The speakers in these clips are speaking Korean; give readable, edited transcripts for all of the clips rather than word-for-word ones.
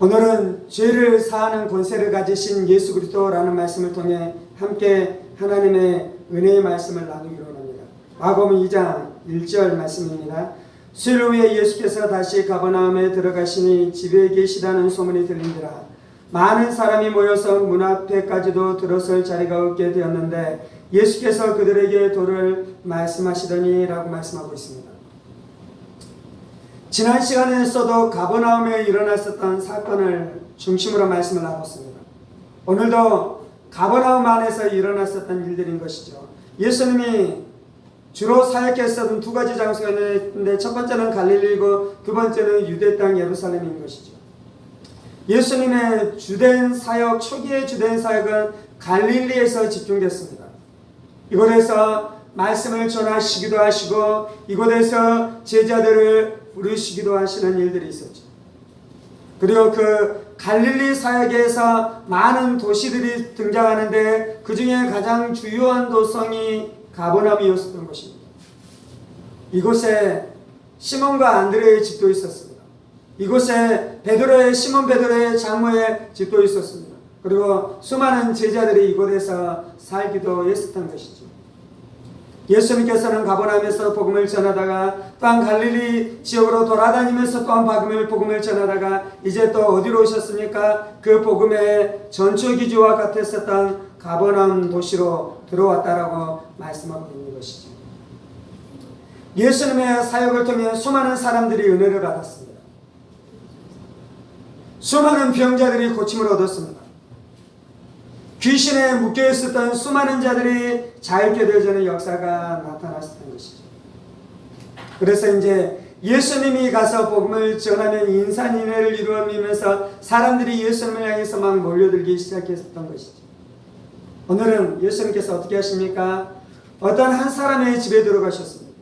오늘은 죄를 사하는 권세를 가지신 예수 그리스도라는 말씀을 통해 함께 하나님의 은혜의 말씀을 나누기로 합니다. 마가복음 2장 1절 말씀입니다. 수일 후에 예수께서 다시 가버나움에 들어가시니 집에 계시다는 소문이 들린지라 많은 사람이 모여서 문 앞에까지도 들어설 자리가 없게 되었는데 예수께서 그들에게 도를 말씀하시더니 라고 말씀하고 있습니다. 지난 시간에서도 가버나움에 일어났었던 사건을 중심으로 말씀을 나눴습니다. 오늘도 가버나움 안에서 일어났었던 일들인 것이죠. 예수님이 주로 사역했었던 두 가지 장소가 있는데 첫 번째는 갈릴리고 두 번째는 유대 땅 예루살렘인 것이죠. 예수님의 주된 사역, 초기의 주된 사역은 갈릴리에서 집중됐습니다. 이곳에서 말씀을 전하시기도 하시고 이곳에서 제자들을 부르시기도 하시는 일들이 있었죠. 그리고 그 갈릴리 사역에서 많은 도시들이 등장하는데 그 중에 가장 주요한 도성이 가버나움이었던 것입니다. 이곳에 시몬과 안드레의 집도 있었습니다. 이곳에 시몬 베드로의 장모의 집도 있었습니다. 그리고 수많은 제자들이 이곳에서 살기도 했었던 것이죠. 예수님께서는 가버나움에서 복음을 전하다가 또한 갈릴리 지역으로 돌아다니면서 또한 복음을 전하다가 이제 또 어디로 오셨습니까? 그 복음의 전초기지와 같았었던 가버나움 도시로 들어왔다라고 말씀하고 있는 것이죠. 예수님의 사역을 통해 수많은 사람들이 은혜를 받았습니다. 수많은 병자들이 고침을 얻었습니다. 귀신에 묶여있었던 수많은 자들이 자유케 되어지는 역사가 나타났었던 것이죠. 그래서 이제 예수님이 가서 복음을 전하면 인산인해를 이루어내면서 사람들이 예수님을 향해서 막 몰려들기 시작했었던 것이죠. 오늘은 예수님께서 어떻게 하십니까? 어떤 한 사람의 집에 들어가셨습니다.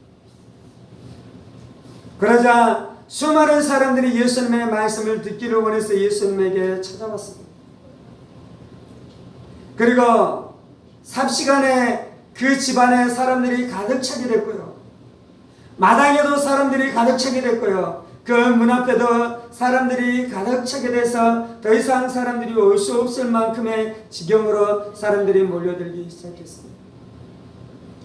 그러자 수많은 사람들이 예수님의 말씀을 듣기를 원해서 예수님에게 찾아왔습니다. 그리고 삽시간에 그 집안에 사람들이 가득 차게 됐고요. 마당에도 사람들이 가득 차게 됐고요. 그 문 앞에도 사람들이 가득 차게 돼서 더 이상 사람들이 올 수 없을 만큼의 지경으로 사람들이 몰려들기 시작했습니다.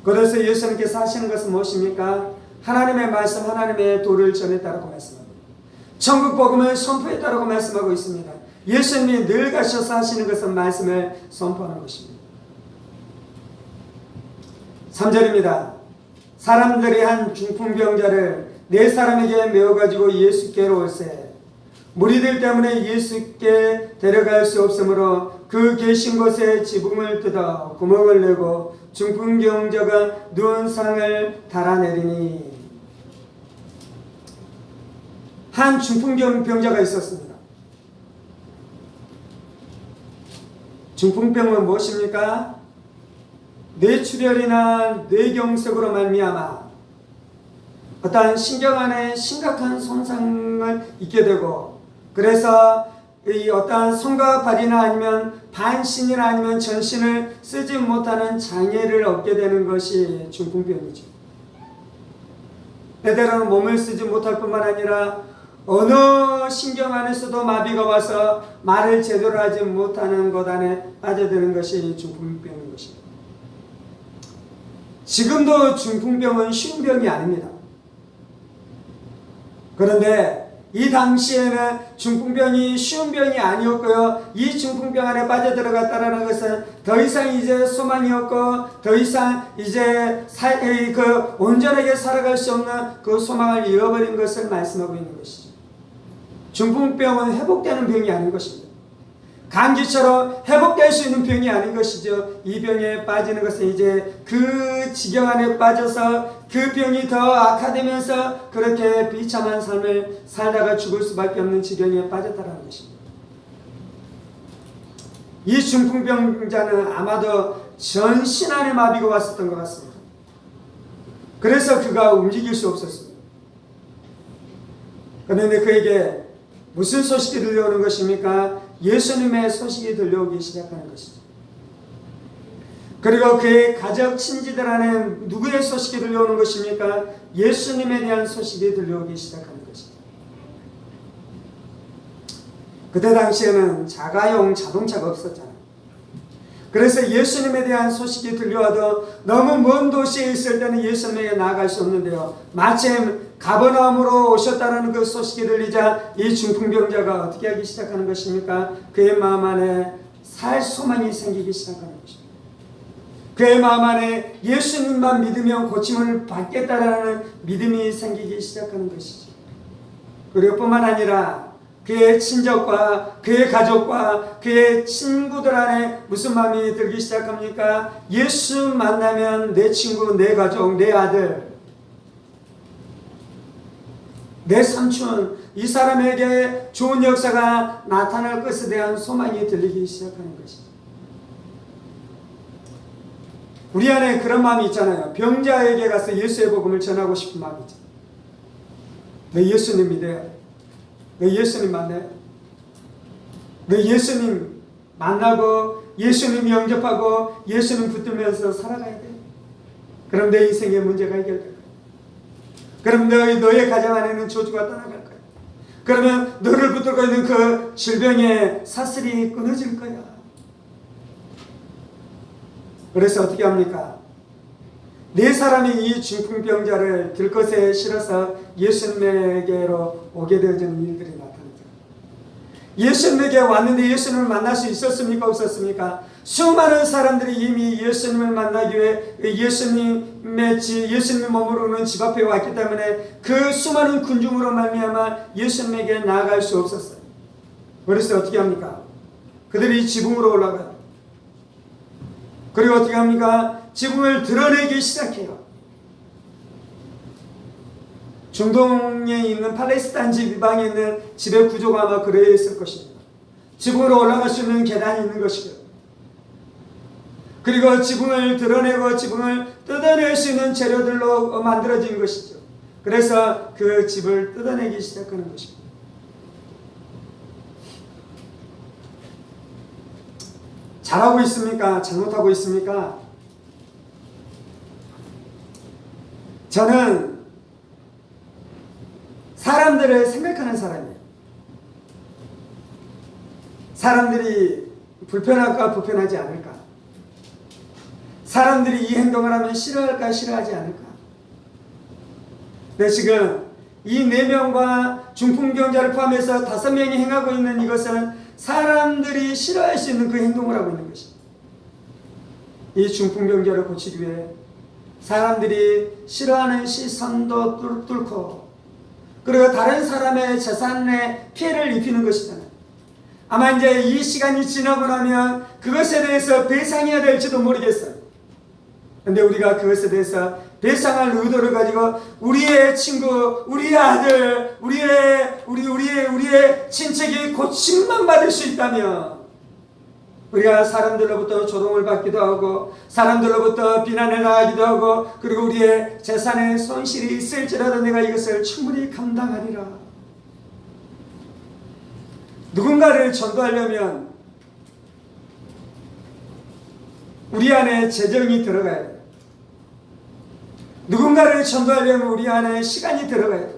그래서 예수님께서 하시는 것은 무엇입니까? 하나님의 말씀, 하나님의 도를 전했다라고 말씀합니다. 천국 복음을 선포했다라고 말씀하고 있습니다. 예수님이 늘 가셔서 하시는 것은 말씀을 선포하는 것입니다. 3절입니다. 사람들이 한 중풍병자를 네 사람에게 메어가지고 예수께로 올세 무리들 때문에 예수께 데려갈 수 없으므로 그 계신 곳에 지붕을 뜯어 구멍을 내고 중풍병자가 누운 상을 달아내리니 한 중풍병자가 있었습니다. 중풍병은 무엇입니까? 뇌출혈이나 뇌경색으로 말미암아 어떠한 신경 안에 심각한 손상을 입게 되고 그래서 이 어떠한 손과 발이나 아니면 반신이나 아니면 전신을 쓰지 못하는 장애를 얻게 되는 것이 중풍병이죠. 때때로는 몸을 쓰지 못할 뿐만 아니라 어느 신경 안에서도 마비가 와서 말을 제대로 하지 못하는 것 안에 빠져드는 것이 중풍병인 것입니다. 지금도 중풍병은 쉬운 병이 아닙니다. 그런데 이 당시에는 중풍병이 쉬운 병이 아니었고요. 이 중풍병 안에 빠져들어갔다는 것은 더 이상 이제 소망이 없고 더 이상 이제 온전하게 살아갈 수 없는 그 소망을 잃어버린 것을 말씀하고 있는 것이죠. 중풍병은 회복되는 병이 아닌 것입니다. 감기처럼 회복될 수 있는 병이 아닌 것이죠. 이 병에 빠지는 것은 이제 그 지경 안에 빠져서 그 병이 더 악화되면서 그렇게 비참한 삶을 살다가 죽을 수밖에 없는 지경에 빠졌다는 것입니다. 이 중풍병자는 아마도 전신 안에 마비가 왔었던 것 같습니다. 그래서 그가 움직일 수 없었습니다. 그런데 그에게 무슨 소식이 들려오는 것입니까? 예수님의 소식이 들려오기 시작하는 것이죠. 그리고 그의 가족 친지들 안에 누구의 소식이 들려오는 것입니까? 예수님에 대한 소식이 들려오기 시작하는 것이죠. 그때 당시에는 자가용 자동차가 없었잖아요. 그래서 예수님에 대한 소식이 들려와도 너무 먼 도시에 있을 때는 예수님에게 나아갈 수 없는데요. 마침 가버나움으로 오셨다는 그 소식이 들리자 이 중풍병자가 어떻게 하기 시작하는 것입니까? 그의 마음 안에 살 소망이 생기기 시작하는 것입니다. 그의 마음 안에 예수님만 믿으면 고침을 받겠다라는 믿음이 생기기 시작하는 것이죠. 그리고 뿐만 아니라 그의 친족과 그의 가족과 그의 친구들 안에 무슨 마음이 들기 시작합니까? 예수 만나면 내 친구, 내 가족, 내 아들, 내 삼촌, 이 사람에게 좋은 역사가 나타날 것에 대한 소망이 들리기 시작하는 것이죠. 우리 안에 그런 마음이 있잖아요. 병자에게 가서 예수의 복음을 전하고 싶은 마음이 있잖아요. 너 예수님 믿어야 돼. 너 예수님 만나야 돼. 너 예수님 만나고 예수님 영접하고 예수님 붙들면서 살아가야 돼. 그럼 내 인생의 문제가 해결될 거야. 그럼 너의 가정 안에는 저주가 떠나갈 거야. 그러면 너를 붙들고 있는 그 질병의 사슬이 끊어질 거야. 그래서 어떻게 합니까? 네 사람이 이 중풍병자를 들것에 실어서 예수님에게로 오게 되어지는 일들이 나타나죠. 예수님에게 왔는데 예수님을 만날 수 있었습니까? 없었습니까? 수많은 사람들이 이미 예수님을 만나기 위해 예수님의 머무르는 집 앞에 왔기 때문에 그 수많은 군중으로 말미암아 예수님에게 나아갈 수 없었어요. 그래서 어떻게 합니까? 그들이 지붕으로 올라가요. 그리고 어떻게 합니까? 지붕을 드러내기 시작해요. 중동에 있는 팔레스타인 지방에 있는 집의 구조가 아마 그래 있을 것입니다. 지붕으로 올라갈 수 있는 계단이 있는 것이고요. 그리고 지붕을 드러내고 지붕을 뜯어낼 수 있는 재료들로 만들어진 것이죠. 그래서 그 집을 뜯어내기 시작하는 것입니다. 잘하고 있습니까? 잘못하고 있습니까? 저는 사람들을 생각하는 사람이에요. 사람들이 불편할까 불편하지 않을까? 사람들이 이 행동을 하면 싫어할까 싫어하지 않을까? 근데 지금 이 4명과 중풍병자를 포함해서 5명이 행하고 있는 이것은 사람들이 싫어할 수 있는 그 행동을 하고 있는 것입니다. 이 중풍병자를 고치기 위해 사람들이 싫어하는 시선도 뚫고 그리고 다른 사람의 재산에 피해를 입히는 것이잖아요. 아마 이제 이 시간이 지나고 나면 그것에 대해서 배상해야 될지도 모르겠어요. 근데 우리가 그것에 대해서 배상할 의도를 가지고 우리의 친구, 우리의 아들, 우리의 친척이 고침만 받을 수 있다면 우리가 사람들로부터 조롱을 받기도 하고 사람들로부터 비난을 당하기도 하고 그리고 우리의 재산에 손실이 있을지라도 내가 이것을 충분히 감당하리라. 누군가를 전도하려면 우리 안에 재정이 들어가야 돼요. 누군가를 전도하려면 우리 안에 시간이 들어가야 돼요.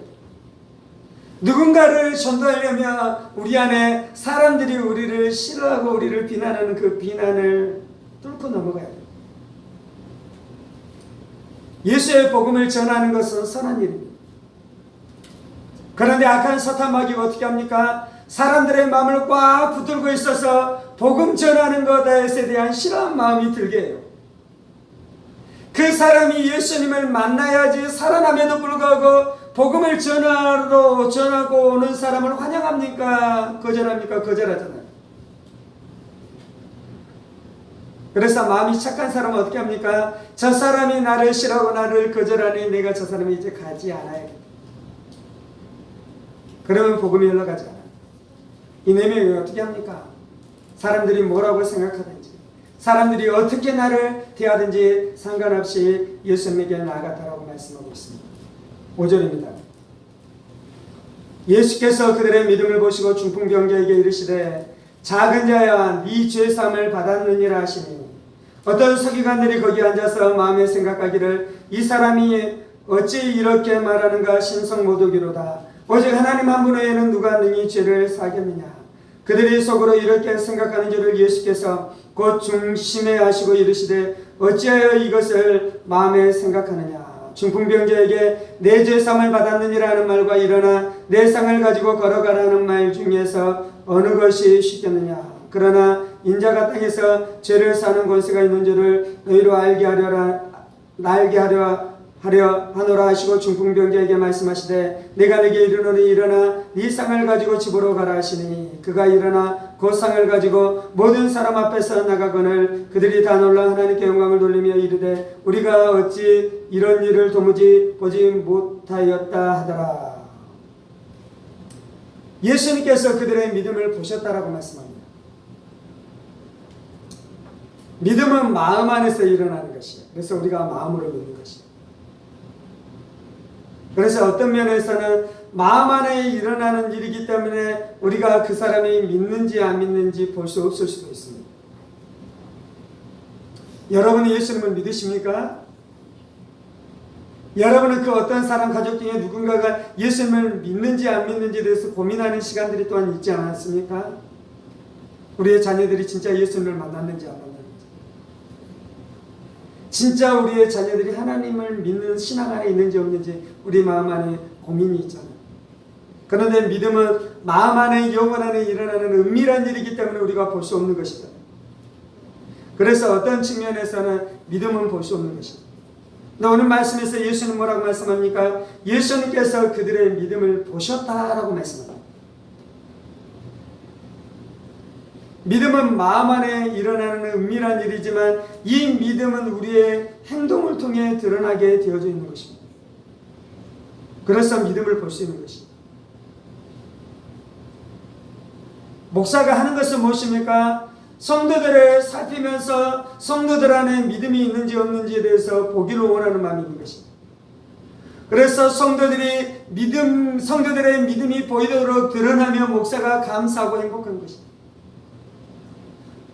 누군가를 전도하려면 우리 안에 사람들이 우리를 싫어하고 우리를 비난하는 그 비난을 뚫고 넘어가야 돼요. 예수의 복음을 전하는 것은 선한 일입니다. 그런데 악한 사탄 마귀가 어떻게 합니까? 사람들의 마음을 꽉 붙들고 있어서 복음 전하는 것에 대한 싫어한 마음이 들게 해요. 그 사람이 예수님을 만나야지 살아남에도 불구하고 복음을 전하고 오는 사람을 환영합니까? 거절합니까? 거절하잖아요. 그래서 마음이 착한 사람은 어떻게 합니까? 저 사람이 나를 싫어하고 나를 거절하니 내가 저 사람이 이제 가지 않아야겠다. 그러면 복음이 흘러가지 않아요. 이 4명이 어떻게 합니까? 사람들이 뭐라고 생각하든지 사람들이 어떻게 나를 대하든지 상관없이 예수님에게 나아갔다라고 말씀하고 있습니다. 5절입니다. 예수께서 그들의 믿음을 보시고 중풍병자에게 이르시되 작은 자야 네 죄사함을 받았느니라 하시니 어떤 서기관들이 거기 앉아서 마음에 생각하기를 이 사람이 어찌 이렇게 말하는가 신성모독이로다. 오직 하나님 한 분 외에는 누가 능히 죄를 사겠느냐. 그들이 속으로 이렇게 생각하는 줄을 예수께서 곧 중심에 하시고 이르시되 어찌하여 이것을 마음에 생각하느냐. 중풍병자에게 내 죄삼을 받았느니라 하는 말과 일어나 내 상을 가지고 걸어가라는 말 중에서 어느 것이 쉽겠느냐. 그러나 인자가 땅에서 죄를 사는 권세가 있는 줄을 너희로 알게 하려 하노라 하시고 중풍병자에게 말씀하시되 내가 네게 이르노니 일어나 네 상을 가지고 집으로 가라 하시니 그가 일어나 그 상을 가지고 모든 사람 앞에서 나가거늘 그들이 다 놀라 하나님께 영광을 돌리며 이르되 우리가 어찌 이런 일을 도무지 보지 못하였다 하더라. 예수님께서 그들의 믿음을 보셨다라고 말씀합니다. 믿음은 마음 안에서 일어나는 것이에요. 그래서 우리가 마음으로 믿는 것이에요. 그래서 어떤 면에서는 마음 안에 일어나는 일이기 때문에 우리가 그 사람이 믿는지 안 믿는지 볼 수 없을 수도 있습니다. 여러분이 예수님을 믿으십니까? 여러분은 그 어떤 사람 가족 중에 누군가가 예수님을 믿는지 안 믿는지에 대해서 고민하는 시간들이 또한 있지 않았습니까? 우리의 자녀들이 진짜 예수님을 만났는지 안 만났는지, 진짜 우리의 자녀들이 하나님을 믿는 신앙 안에 있는지 없는지 우리 마음 안에 고민이 있잖아요. 그런데 믿음은 마음 안에 영혼 안에 일어나는 은밀한 일이기 때문에 우리가 볼 수 없는 것이다. 그래서 어떤 측면에서는 믿음은 볼 수 없는 것입니다. 오늘 말씀에서 예수는 뭐라고 말씀합니까? 예수님께서 그들의 믿음을 보셨다라고 말씀합니다. 믿음은 마음 안에 일어나는 은밀한 일이지만 이 믿음은 우리의 행동을 통해 드러나게 되어져 있는 것입니다. 그래서 믿음을 볼 수 있는 것입니다. 목사가 하는 것은 무엇입니까? 성도들을 살피면서 성도들 안에 믿음이 있는지 없는지에 대해서 보기를 원하는 마음이 있는 것입니다. 그래서 성도들의 믿음이 보이도록 드러나며 목사가 감사하고 행복한 것입니다.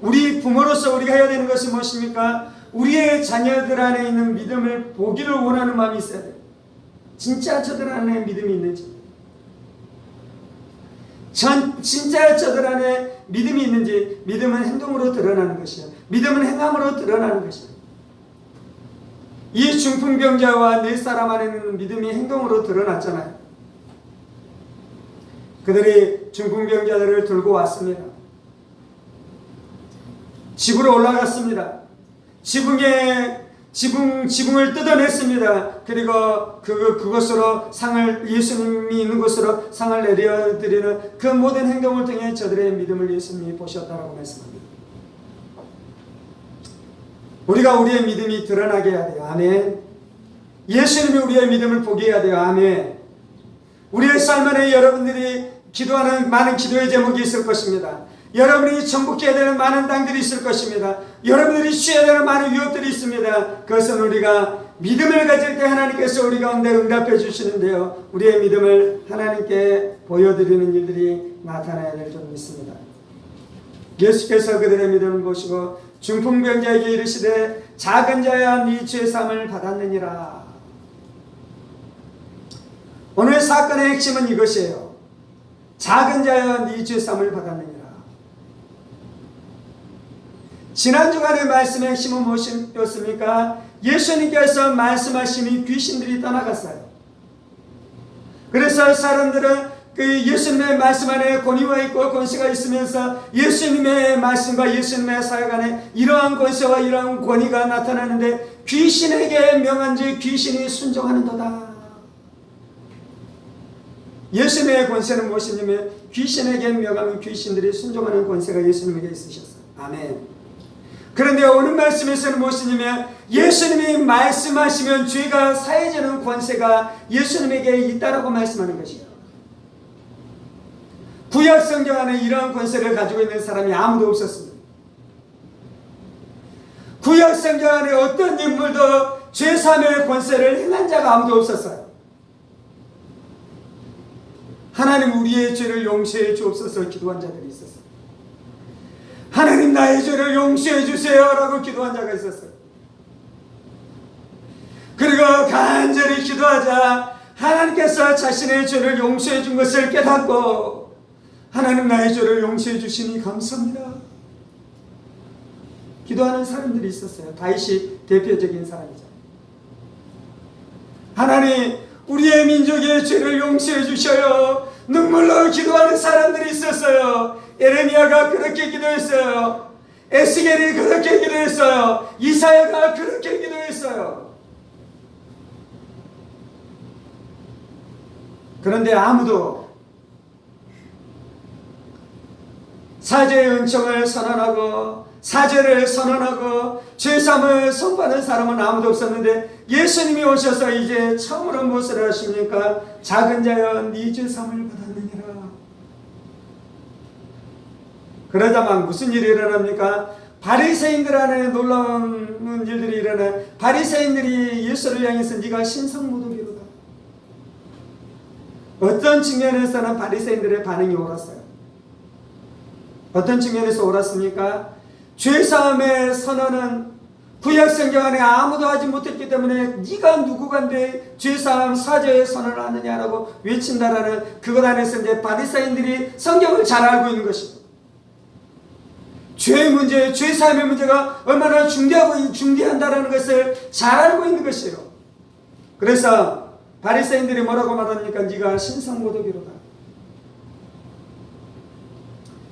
우리 부모로서 우리가 해야 되는 것은 무엇입니까? 우리의 자녀들 안에 있는 믿음을 보기를 원하는 마음이 있어야 돼요. 진짜 저들 안에 믿음이 있는지, 진짜 저들 안에 믿음이 있는지. 믿음은 행동으로 드러나는 것이에요. 믿음은 행함으로 드러나는 것이에요. 이 중풍병자와 네 사람 안에는 믿음이 행동으로 드러났잖아요. 그들이 중풍병자들을 들고 왔습니다. 집으로 올라갔습니다. 지붕을 뜯어냈습니다. 그리고 그것으로 상을, 예수님이 있는 곳으로 상을 내려드리는 그 모든 행동을 통해 저들의 믿음을 예수님이 보셨다라고 말씀합니다. 우리가 우리의 믿음이 드러나게 해야 돼요. 아멘. 예수님이 우리의 믿음을 보게 해야 돼요. 아멘. 우리의 삶 안에 여러분들이 기도하는 많은 기도의 제목이 있을 것입니다. 여러분이 정복해야 되는 많은 땅들이 있을 것입니다. 여러분들이 쉬어야 되는 많은 위협들이 있습니다. 그것은 우리가 믿음을 가질 때 하나님께서 우리 가운데 응답해 주시는데요, 우리의 믿음을 하나님께 보여드리는 일들이 나타나야 될 줄 믿습니다. 예수께서 그들의 믿음을 보시고 중풍병자에게 이르시되 작은 자야 네 죄사함을 받았느니라. 오늘 사건의 핵심은 이것이에요. 작은 자야 네 죄사함을 받았느니라. 지난 주간의 말씀의 핵심은 무엇이었습니까? 예수님께서 말씀하시니 귀신들이 떠나갔어요. 그래서 사람들은 그 예수님의 말씀 안에 권위가 있고 권세가 있으면서 예수님의 말씀과 예수님의 사역 안에 이러한 권세와 이러한 권위가 나타나는데 귀신에게 명한지 귀신이 순종하는도다. 예수님의 권세는 무엇이냐면 귀신에게 명하면 귀신들이 순종하는 권세가 예수님에게 있으셨어요. 아멘. 그런데 오늘 말씀에서는 무엇이냐면 예수님이 말씀하시면 죄가 사해지는 권세가 예수님에게 있다라고 말씀하는 것이에요. 구약 성경 안에 이러한 권세를 가지고 있는 사람이 아무도 없었습니다. 구약 성경 안에 어떤 인물도 죄사함의 권세를 행한 자가 아무도 없었어요. 하나님 우리의 죄를 용서해 주옵소서 기도한 자들이 있었어요. 하나님 나의 죄를 용서해 주세요 라고 기도한 자가 있었어요. 그리고 간절히 기도하자 하나님께서 자신의 죄를 용서해 준 것을 깨닫고 하나님 나의 죄를 용서해 주시니 감사합니다. 기도하는 사람들이 있었어요. 다윗이 대표적인 사람이죠. 하나님, 우리의 민족의 죄를 용서해 주셔요. 눈물로 기도하는 사람들이 있었어요. 에레미야가 그렇게 기도했어요. 에스겔이 그렇게 기도했어요. 이사야가 그렇게 기도했어요. 그런데 아무도 사죄의 은총을 선언하고 사죄를 선언하고 죄사함을 선포하는 사람은 아무도 없었는데 예수님이 오셔서 이제 처음으로 무엇을 하십니까? 작은 자여 네 죄사함을 받았느니라. 그러다만 무슨 일이 일어납니까? 바리새인들 안에 놀라운 일들이 일어나요. 바리새인들이 예수를 향해서 네가 신성모독이로다. 어떤 측면에서는 바리새인들의 반응이 옳았어요. 어떤 측면에서 옳았습니까? 죄사함의 선언은 구약성경 안에 아무도 하지 못했기 때문에 네가 누구간데 죄사함 사죄의 선언을 하느냐라고 외친다라는 그것 안에서 이제 바리새인들이 성경을 잘 알고 있는 것이고, 죄의 문제, 죄사함의 문제가 얼마나 중대한다라는 것을 잘 알고 있는 것이에요. 그래서 바리새인들이 뭐라고 말합니까? 네가 신성모독이로다.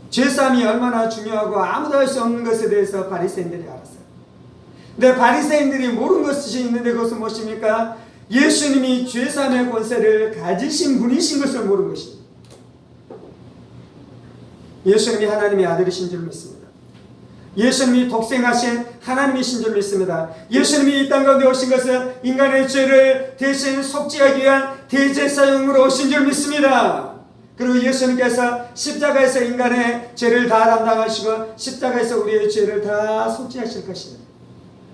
죄사함이 얼마나 중요하고 아무도 할 수 없는 것에 대해서 바리새인들이 알았어요. 근데 바리새인들이 모르는 것이 있는데 그것은 무엇입니까? 예수님이 죄사함의 권세를 가지신 분이신 것을 모르는 것입니다. 예수님이 하나님의 아들이신 줄 믿습니다. 예수님이 독생하신 하나님이신 줄 믿습니다. 예수님이 이 땅 가운데 오신 것은 인간의 죄를 대신 속죄하기 위한 대제사용으로 오신 줄 믿습니다. 그리고 예수님께서 십자가에서 인간의 죄를 다 담당하시고 십자가에서 우리의 죄를 다 속죄하실 것입니다.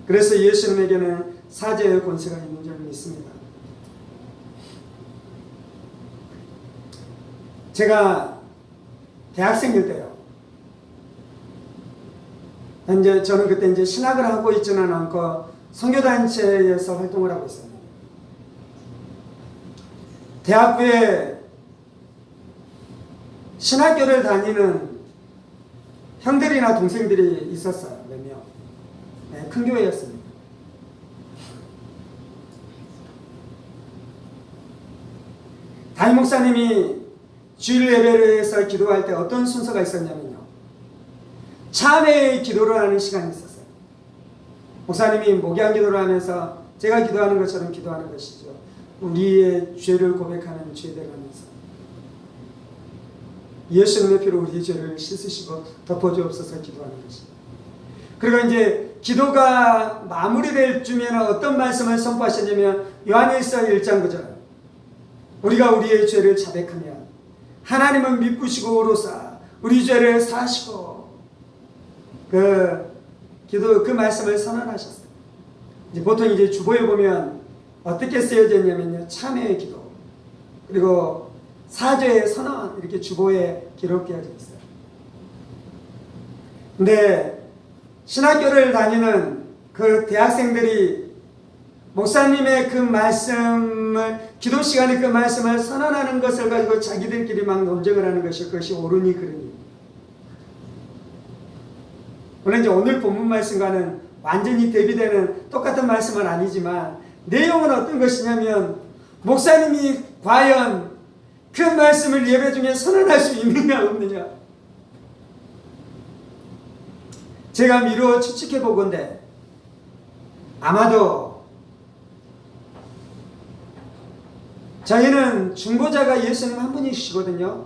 그래서 예수님에게는 사죄의 권세가 있는 줄 믿습니다. 제가 대학생일 때요. 현재 저는 그때 이제 신학을 하고 있지는 않고 선교단체에서 활동을 하고 있었는데, 대학부에 신학교를 다니는 형들이나 동생들이 있었어요. 몇 명. 네, 큰 교회였습니다. 담임 목사님이 주일 예배에서 기도할 때 어떤 순서가 있었냐면요, 참회의 기도를 하는 시간이 있었어요. 목사님이 목양 기도를 하면서 제가 기도하는 것처럼 기도하는 것이죠. 우리의 죄를 고백하는 죄대로 하면서 예수님의 피로 우리의 죄를 씻으시고 덮어주옵소서 기도하는 것입니다. 그리고 이제 기도가 마무리될 쯤에는 어떤 말씀을 선포하셨냐면 요한일서 1장 9절, 우리가 우리의 죄를 자백하면 하나님은 미쁘시고 오로사 우리 죄를 사하시고, 그 말씀을 선언하셨어요. 이제 보통 이제 주보에 보면 어떻게 쓰여져 있냐면요, 참회의 기도 그리고 사죄의 선언, 이렇게 주보에 기록되어져 있어요. 근데 신학교를 다니는 그 대학생들이 목사님의 그 말씀을, 기도 시간에 그 말씀을 선언하는 것을 가지고 자기들끼리 막 논쟁을 하는 것이, 그것이 옳으니 그르니. 물론 이제 오늘 본문 말씀과는 완전히 대비되는 똑같은 말씀은 아니지만 내용은 어떤 것이냐면, 목사님이 과연 그 말씀을 예배 중에 선언할 수 있느냐 없느냐. 제가 미루어 추측해 보건대 아마도 저희는 중보자가 예수님 한 분이시거든요.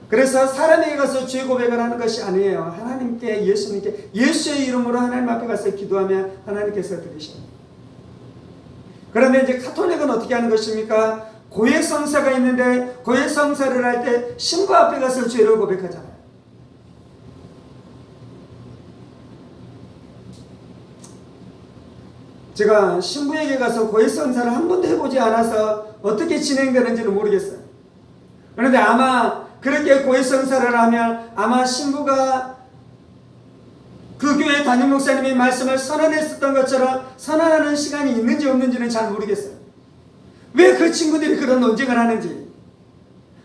그래서 사람에게 가서 죄 고백을 하는 것이 아니에요. 하나님께, 예수님께, 예수의 이름으로 하나님 앞에 가서 기도하면 하나님께서 들으십니다. 그런데 이제 가톨릭은 어떻게 하는 것입니까? 고해성사가 있는데 고해성사를 할 때 신부 앞에 가서 죄를 고백하잖아요. 제가 신부에게 가서 고해성사를 한 번도 해보지 않아서 어떻게 진행되는지는 모르겠어요. 그런데 아마 그렇게 고해성사를 하면 아마 신부가 그 교회 담임 목사님이 말씀을 선언했었던 것처럼 선언하는 시간이 있는지 없는지는 잘 모르겠어요. 왜 그 친구들이 그런 논쟁을 하는지.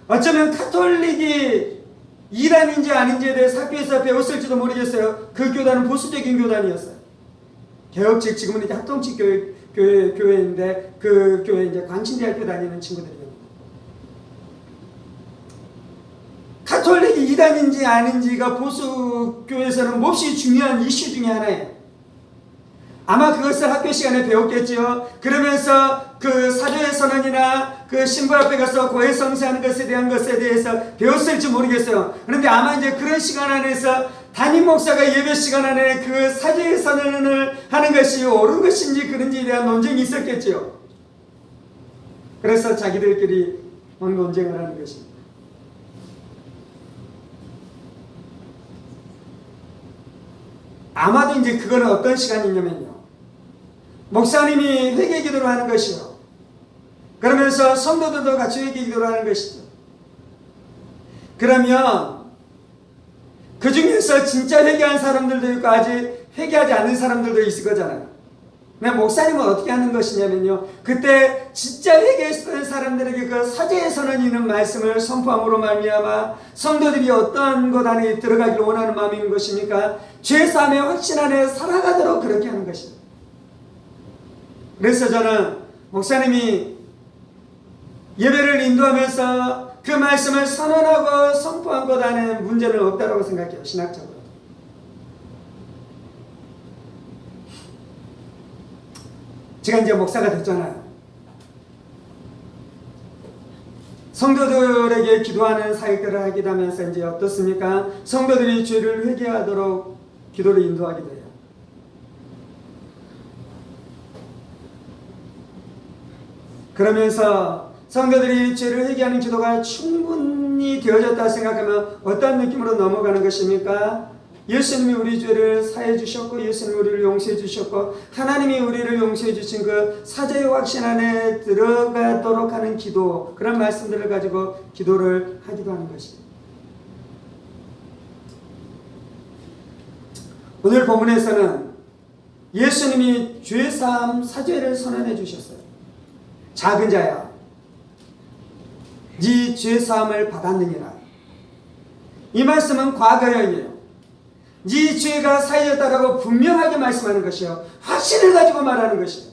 어쩌면 카톨릭이 이단인지 아닌지에 대해서 학교에서 배웠을지도 모르겠어요. 그 교단은 보수적인 교단이었어요. 개혁직, 지금은 이제 합동직 교회인데 그 교회 이제 광신대학교 다니는 친구들이요. 가톨릭이 이단인지 아닌지가 보수교회에서는 몹시 중요한 이슈 중에 하나예요. 아마 그것을 학교 시간에 배웠겠지요. 그러면서 그 사죄의 선언이나 그 신부 앞에 가서 고해 성사하는 것에 대해서 배웠을지 모르겠어요. 그런데 아마 이제 그런 시간 안에서 담임 목사가 예배 시간 안에 그 사죄의 선언을 하는 것이 옳은 것인지 그런지에 대한 논쟁이 있었겠지요. 그래서 자기들끼리 논쟁을 하는 것입니다. 아마도 이제 그거는 어떤 시간이냐면요. 목사님이 회개 기도를 하는 것이요. 그러면서 성도들도 같이 회개 기도를 하는 것이죠. 그러면 그 중에서 진짜 회개한 사람들도 있고 아직 회개하지 않는 사람들도 있을 거잖아요. 근데 목사님은 어떻게 하는 것이냐면요. 그때 진짜 회개했던 사람들에게 그 사죄의 선언이 있는 말씀을 선포함으로 말미암아 성도들이 어떤 것 안에 들어가기를 원하는 마음이 있는 것입니까? 죄사함의 확신 안에 살아가도록 그렇게 하는 것입니다. 그래서 저는 목사님이 예배를 인도하면서 그 말씀을 선언하고 선포한 것 안에 문제는 없다고 생각해요. 신학적으로. 제가 이제 목사가 됐잖아요. 성도들에게 기도하는 사역들을 하기도 하면서 이제 어떻습니까? 성도들이 죄를 회개하도록 기도를 인도하기도 해요. 그러면서 성도들이 죄를 회개하는 기도가 충분히 되어졌다 생각하면 어떤 느낌으로 넘어가는 것입니까? 예수님이 우리 죄를 사해 주셨고 예수님이 우리를 용서해 주셨고 하나님이 우리를 용서해 주신 그 사죄의 확신 안에 들어가도록 하는 기도, 그런 말씀들을 가지고 기도를 하기도 하는 것입니다. 오늘 본문에서는 예수님이 죄사함 사죄를 선언해 주셨어요. 작은 자야, 네 죄사함을 받았느니라. 이 말씀은 과거형이에요. 네 죄가 사해졌다라고 분명하게 말씀하는 것이요, 확신을 가지고 말하는 것이요.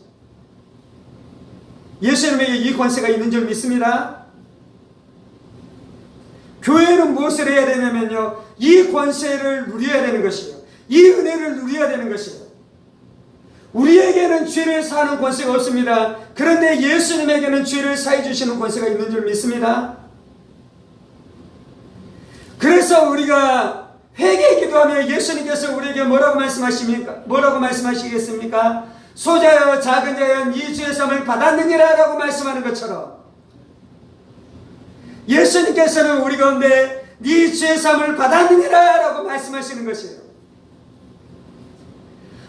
예수님에게 이 권세가 있는 줄 믿습니다. 교회는 무엇을 해야 되냐면요, 이 권세를 누려야 되는 것이요, 이 은혜를 누려야 되는 것이요. 우리에게는 죄를 사하는 권세가 없습니다. 그런데 예수님에게는 죄를 사해 주시는 권세가 있는 줄 믿습니다. 그래서 우리가 회개 기도하며 예수님께서 우리에게 뭐라고 말씀하십니까? 뭐라고 말씀하시겠습니까? 소자여 작은 자여 네 죄 사함을 받았느니라 라고 말씀하는 것처럼 예수님께서는 우리 가운데 네 죄 사함을 받았느니라 라고 말씀하시는 것이에요.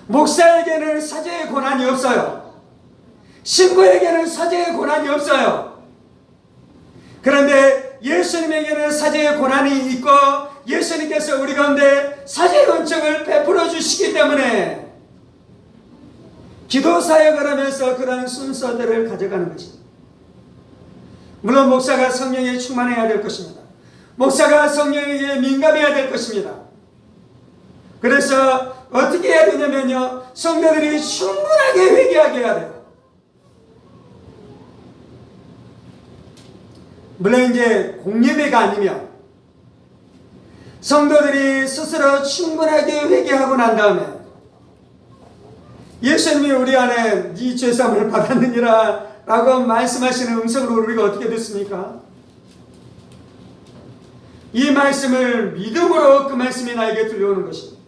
목사에게는 사죄의 권한이 없어요. 신부에게는 사죄의 권한이 없어요. 그런데 예수님에게는 사죄의 권한이 있고 예수님께서 우리 가운데 사죄의 은총을 베풀어 주시기 때문에 기도 사역을 하면서 그런 순서들을 가져가는 것입니다. 물론 목사가 성령에 충만해야 될 것입니다. 목사가 성령에게 민감해야 될 것입니다. 그래서 어떻게 해야 되냐면요, 성도들이 충분하게 회개하게 해야 돼요. 물론 이제 공예배가 아니면 성도들이 스스로 충분하게 회개하고 난 다음에 예수님이 우리 안에 네 죄사함을 받았느니라 라고 말씀하시는 음성으로 우리가 어떻게 됐습니까? 이 말씀을 믿음으로 그 말씀이 나에게 들려오는 것입니다.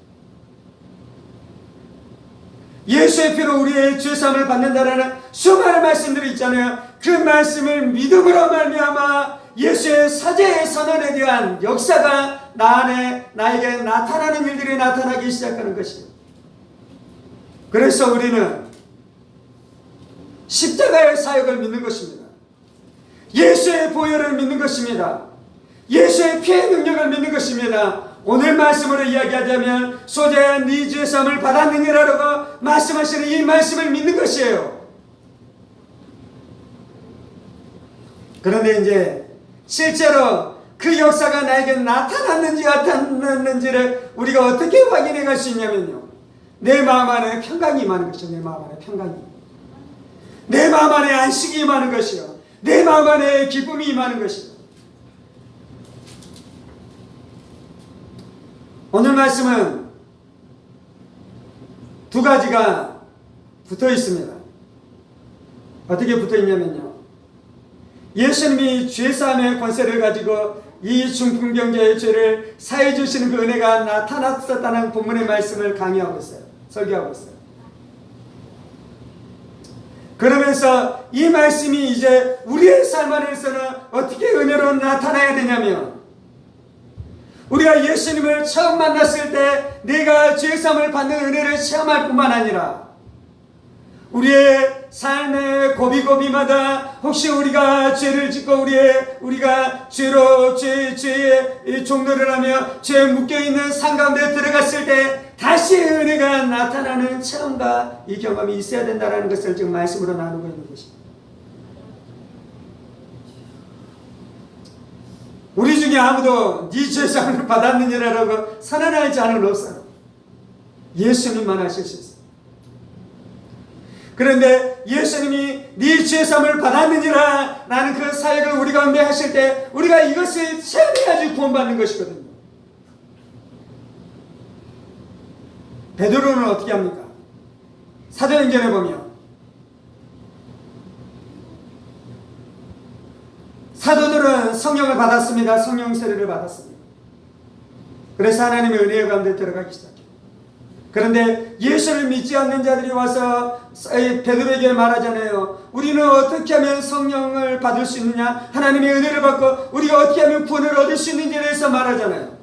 예수의 피로 우리의 죄사함을 받는다라는 수많은 말씀들이 있잖아요. 그 말씀을 믿음으로 말미암아 예수의 사죄의 선언에 대한 역사가 나 안에 나에게 나타나는 일들이 나타나기 시작하는 것입니다. 그래서 우리는 십자가의 사역을 믿는 것입니다. 예수의 보혈을 믿는 것입니다. 예수의 피의 능력을 믿는 것입니다. 오늘 말씀으로 이야기하자면 소자야 네 죄사함을 받았느니라라고 말씀하시는 이 말씀을 믿는 것이에요. 그런데 이제 실제로 그 역사가 나에게 나타났는지 나타났는지를 우리가 어떻게 확인해 갈 수 있냐면요, 내 마음 안에 평강이 임하는 것이요. 내 마음 안에 평강이, 내 마음 안에 안식이 임하는 것이요, 내 마음 안에 기쁨이 임하는 것이요. 오늘 말씀은 두 가지가 붙어 있습니다. 어떻게 붙어 있냐면요, 예수님이 죄사함의 권세를 가지고 이 중풍병자의 죄를 사해 주시는 그 은혜가 나타났었다는 본문의 말씀을 강의하고 있어요. 설교하고 있어요. 그러면서 이 말씀이 이제 우리의 삶 안에서는 어떻게 은혜로 나타나야 되냐면, 우리가 예수님을 처음 만났을 때 내가 죄사함을 받는 은혜를 체험할 뿐만 아니라 우리의 삶의 고비고비마다 혹시 우리가 죄를 짓고 우리가 죄로 죄의 종노를 하며 죄에 묶여있는 삶 가운데 들어갔을 때 다시 은혜가 나타나는 체험과 이 경험이 있어야 된다는 것을 지금 말씀으로 나누고 있는 것입니다. 우리 중에 아무도 네 죄사함을 받았느냐라고 선언할 자는 없어요. 예수님만 하실 수 있어요. 그런데 예수님이 네 죄사함을 받았느니라 라는 그 사역을 우리 가운데 하실 때 우리가 이것을 체험해야지 구원받는 것이거든요. 베드로는 어떻게 합니까? 사도행전에 보면 사도들은 성령을 받았습니다. 성령 세례를 받았습니다. 그래서 하나님의 은혜 가운데 들어가기 시작해요. 그런데 예수를 믿지 않는 자들이 와서 베드로에게 말하잖아요. 우리는 어떻게 하면 성령을 받을 수 있느냐, 하나님의 은혜를 받고 우리가 어떻게 하면 구원을 얻을 수 있는지에 대해서 말하잖아요.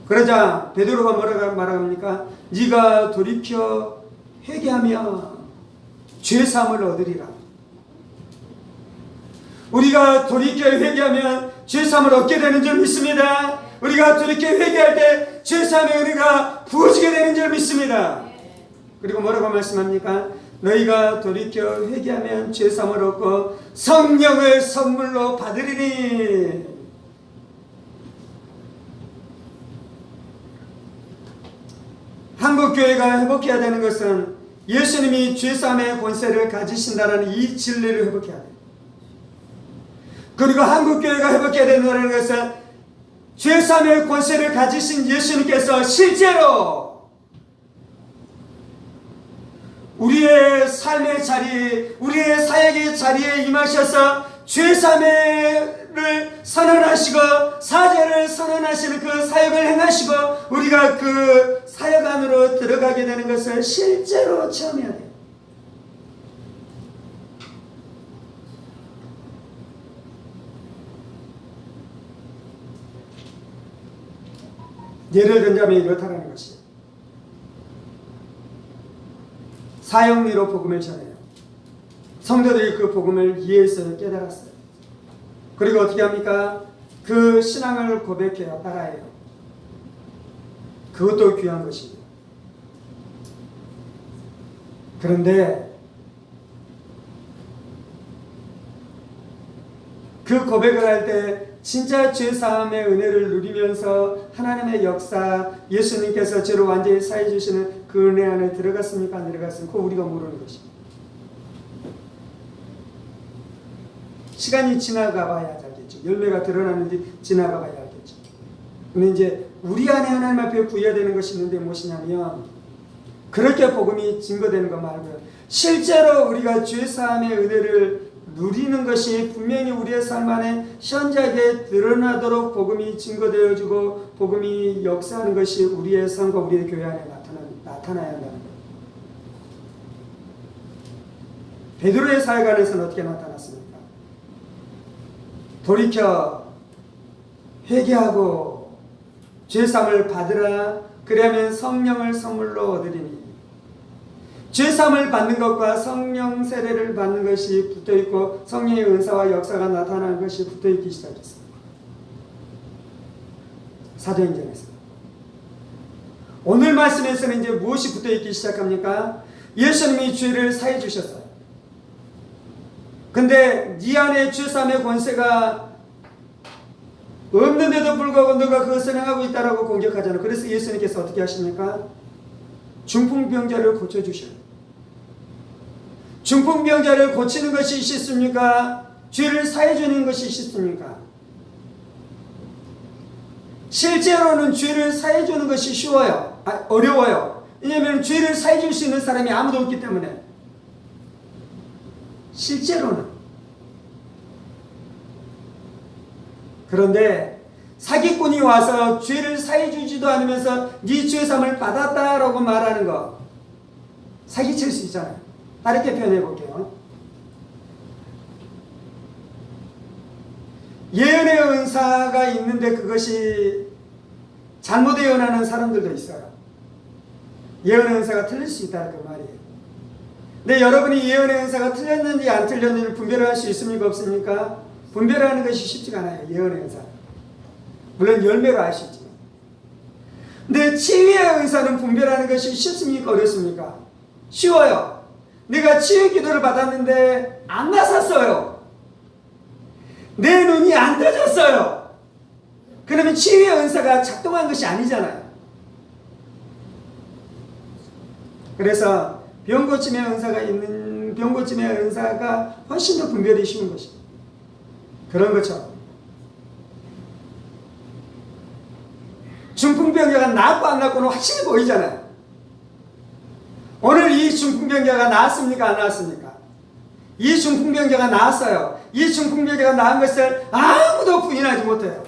그러자 베드로가 뭐라고 말합니까? 네가 돌이켜 회개하며 죄사함을 얻으리라. 우리가 돌이켜 회개하면 죄사함을 얻게 되는 줄 믿습니다. 우리가 돌이켜 회개할 때 죄사함의 은혜가 부어지게 되는 줄 믿습니다. 그리고 뭐라고 말씀합니까? 너희가 돌이켜 회개하면 죄사함을 얻고 성령을 선물로 받으리니. 한국교회가 회복해야 되는 것은 예수님이 죄사함의 권세를 가지신다는 이 진리를 회복해야 돼요. 그리고 한국교회가 회복해야 된다는 것은 죄사함의 권세를 가지신 예수님께서 실제로 우리의 삶의 자리, 우리의 사역의 자리에 임하셔서 죄사함을 선언하시고 사죄를 선언하시는 그 사역을 행하시고 우리가 그 사역 안으로 들어가게 되는 것을 실제로 체험해야 돼요. 예를 들자면 이렇다는 것이에요. 사형리로 복음을 전해요. 성도들이 그 복음을 이해했어요. 깨달았어요. 그리고 어떻게 합니까? 그 신앙을 고백해요. 따라해요. 그것도 귀한 것입니다. 그런데 그 고백을 할 때 진짜 죄사함의 은혜를 누리면서 하나님의 역사, 예수님께서 죄로 완전히 사해 주시는 그 은혜 안에 들어갔습니까? 안 들어갔습니까? 그거 우리가 모르는 것입니다. 시간이 지나가 봐야 알겠죠. 열매가 드러나는지 지나가 봐야 알겠죠. 근데 이제 우리 안에 하나님 앞에 구해야 되는 것이 있는데 무엇이냐면 그렇게 복음이 증거되는 것 말고요. 실제로 우리가 죄사함의 은혜를 누리는 것이 분명히 우리의 삶 안에 현저하게 드러나도록 복음이 증거되어지고 복음이 역사하는 것이 우리의 삶과 우리의 교회 안에 나타나야 한다는 거예요. 베드로의 사역 안에서는 어떻게 나타났습니까? 돌이켜 회개하고 죄사함을 받으라. 그리하면 성령을 선물로 얻으리니. 죄사함을 받는 것과 성령 세례를 받는 것이 붙어있고 성령의 은사와 역사가 나타나는 것이 붙어있기 시작했습니다. 사도행전에서. 오늘 말씀에서는 이제 무엇이 붙어있기 시작합니까? 예수님이 죄를 사해 주셨어요. 근데 네 안에 죄사함의 권세가 없는데도 불구하고 너가 그것을 행하고 있다라고 공격하잖아요. 그래서 예수님께서 어떻게 하십니까? 중풍병자를 고쳐주셔요. 중풍병자를 고치는 것이 쉽습니까? 죄를 사해주는 것이 쉽습니까? 실제로는 죄를 사해주는 것이 쉬워요. 어려워요. 왜냐하면 죄를 사해줄 수 있는 사람이 아무도 없기 때문에. 실제로는. 그런데 사기꾼이 와서 죄를 사해주지도 않으면서 네 죄삼을 받았다라고 말하는 거 사기칠 수 있잖아요. 다르게 표현해 볼게요. 예언의 은사가 있는데 그것이 잘못 예언하는 사람들도 있어요. 예언의 은사가 틀릴 수 있다는 그 말이에요. 근데 여러분이 예언의 은사가 틀렸는지 안 틀렸는지 분별을 할 수 있습니까? 없습니까? 분별하는 것이 쉽지가 않아요. 예언의 은사. 물론 열매로 알 수 있지만. 근데 치유의 은사는 분별하는 것이 쉽습니까? 어렵습니까? 쉬워요. 내가 치유 기도를 받았는데 안 나섰어요. 내 눈이 안 떠졌어요. 그러면 치유의 은사가 작동한 것이 아니잖아요. 그래서 병고침의 은사가 있는 병고침의 은사가 훨씬 더 분별이 쉬운 것입니다. 그런 것처럼 중풍병자가 낫고 안 낫고는 확실히 보이잖아요. 오늘 이 중풍병자가 나았습니까? 안 나았습니까? 이 중풍병자가 나았어요. 이 중풍병자가 나은 것을 아무도 부인하지 못해요.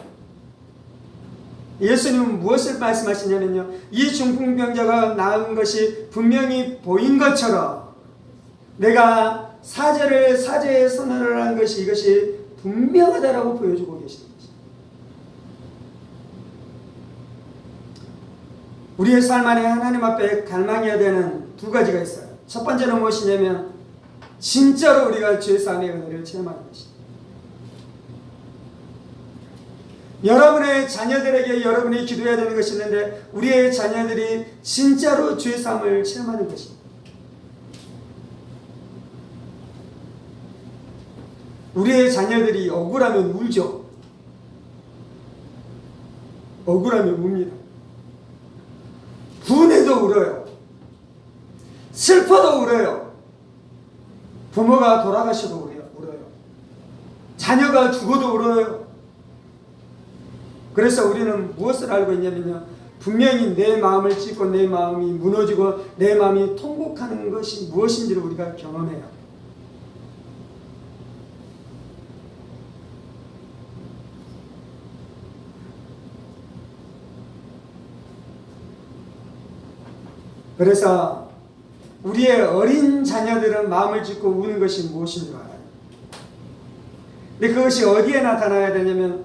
예수님은 무엇을 말씀하시냐면요, 이 중풍병자가 나은 것이 분명히 보인 것처럼 내가 사제에 선언을 한 것이 이것이 분명하다라고 보여주고 계시는 것입니다. 우리의 삶 안에 하나님 앞에 갈망해야 되는 두 가지가 있어요. 첫 번째는 무엇이냐면 진짜로 우리가 죄사함의 은혜를 체험하는 것입니다. 여러분의 자녀들에게 여러분이 기도해야 되는 것이 있는데 우리의 자녀들이 진짜로 죄사함을 체험하는 것입니다. 우리의 자녀들이 억울하면 울죠. 억울하면 웁니다. 분해도 울어요. 슬퍼도 울어요. 부모가 돌아가셔도 울어요. 자녀가 죽어도 울어요. 그래서 우리는 무엇을 알고 있냐면요, 분명히 내 마음을 찢고 내 마음이 무너지고 내 마음이 통곡하는 것이 무엇인지를 우리가 경험해요. 그래서 우리의 어린 자녀들은 마음을 찢고 우는 것이 무엇인 줄 알아요. 근데 그것이 어디에 나타나야 되냐면